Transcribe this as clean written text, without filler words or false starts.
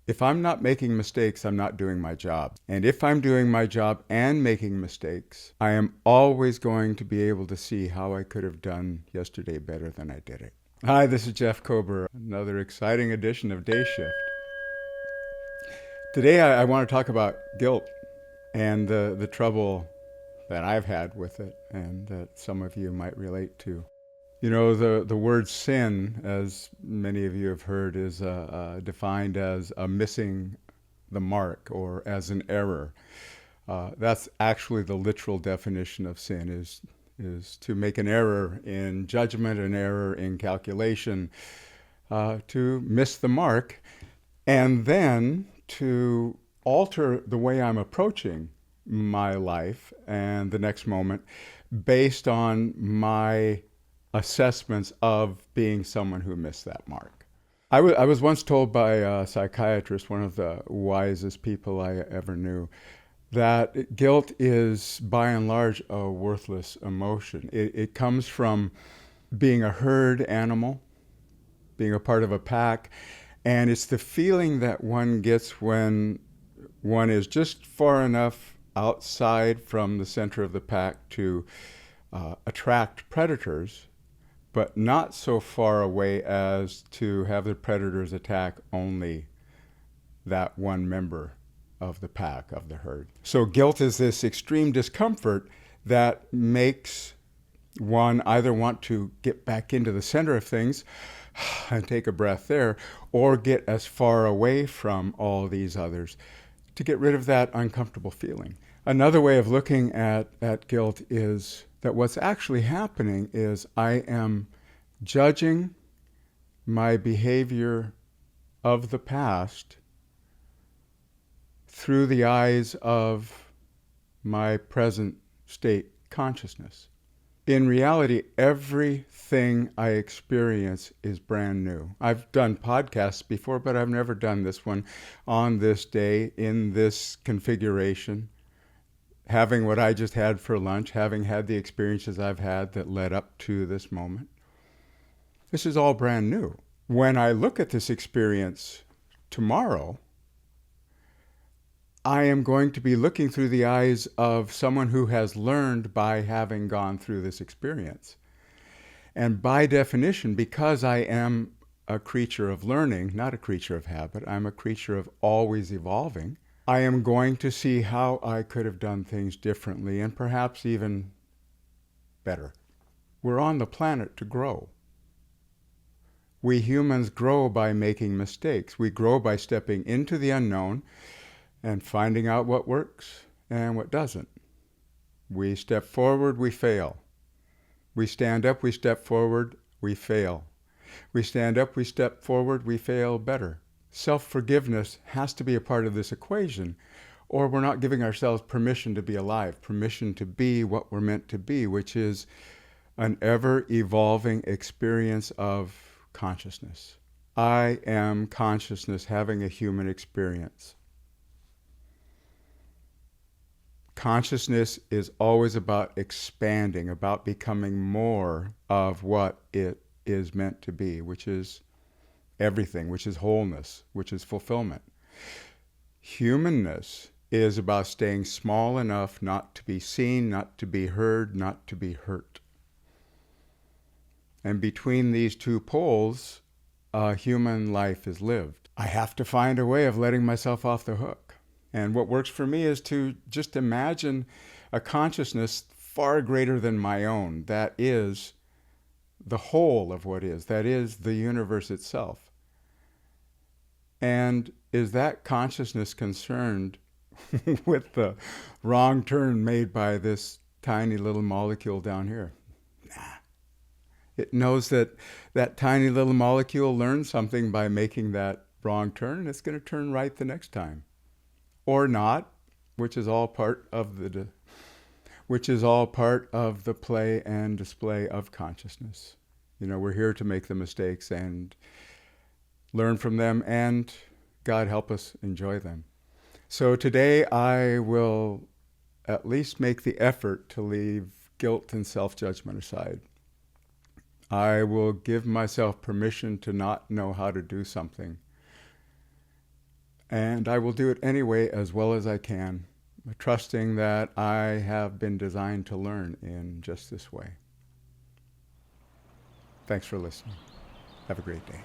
If I'm not making mistakes, I'm not doing my job. And if I'm doing my job and making mistakes, I am always going to be able to see how I could have done yesterday better than I did it. Hi, this is Jeff Kober, another exciting edition of Day Shift. Today I want to talk about guilt and the trouble that I've had with it and that some of you might relate to. You know, the word sin, as many of you have heard, is defined as a missing the mark or as an error. That's actually the literal definition of sin, is to make an error in judgment, an error in calculation, to miss the mark, and then to alter the way I'm approaching my life and the next moment based on my assessments of being someone who missed that mark. I was once told by a psychiatrist, one of the wisest people I ever knew, that guilt is by and large a worthless emotion. It comes from being a herd animal, being a part of a pack, and it's the feeling that one gets when one is just far enough outside from the center of the pack to attract predators, but not so far away as to have the predators attack only that one member of the pack, of the herd. So guilt is this extreme discomfort that makes one either want to get back into the center of things and take a breath there, or get as far away from all these others to get rid of that uncomfortable feeling. Another way of looking at guilt is that what's actually happening is I am judging my behavior of the past through the eyes of my present state consciousness. In reality, everything I experience is brand new. I've done podcasts before, but I've never done this one on this day, in this configuration, having what I just had for lunch, having had the experiences I've had that led up to this moment. This is all brand new. When I look at this experience tomorrow, I am going to be looking through the eyes of someone who has learned by having gone through this experience. And by definition, because I am a creature of learning, not a creature of habit, I'm a creature of always evolving, I am going to see how I could have done things differently and perhaps even better. We're on the planet to grow. We humans grow by making mistakes. We grow by stepping into the unknown and finding out what works and what doesn't. We step forward, we fail. We stand up, we step forward, we fail. We stand up, we step forward, we fail better. Self-forgiveness has to be a part of this equation, or we're not giving ourselves permission to be alive, permission to be what we're meant to be, which is an ever-evolving experience of consciousness. I am consciousness having a human experience. Consciousness is always about expanding, about becoming more of what it is meant to be, which is everything, which is wholeness, which is fulfillment. Humanness is about staying small enough not to be seen, not to be heard, not to be hurt. And between these two poles, human life is lived. I have to find a way of letting myself off the hook. And what works for me is to just imagine a consciousness far greater than my own, that is the whole of what is, that is the universe itself. And is that consciousness concerned with the wrong turn made by this tiny little molecule down here? Nah. It knows that that tiny little molecule learned something by making that wrong turn, and it's going to turn right the next time. Or not, which is all part of the play and display of consciousness. You know, we're here to make the mistakes and learn from them, and God help us enjoy them. So today I will at least make the effort to leave guilt and self-judgment aside. I will give myself permission to not know how to do something. And I will do it anyway as well as I can, trusting that I have been designed to learn in just this way. Thanks for listening. Have a great day.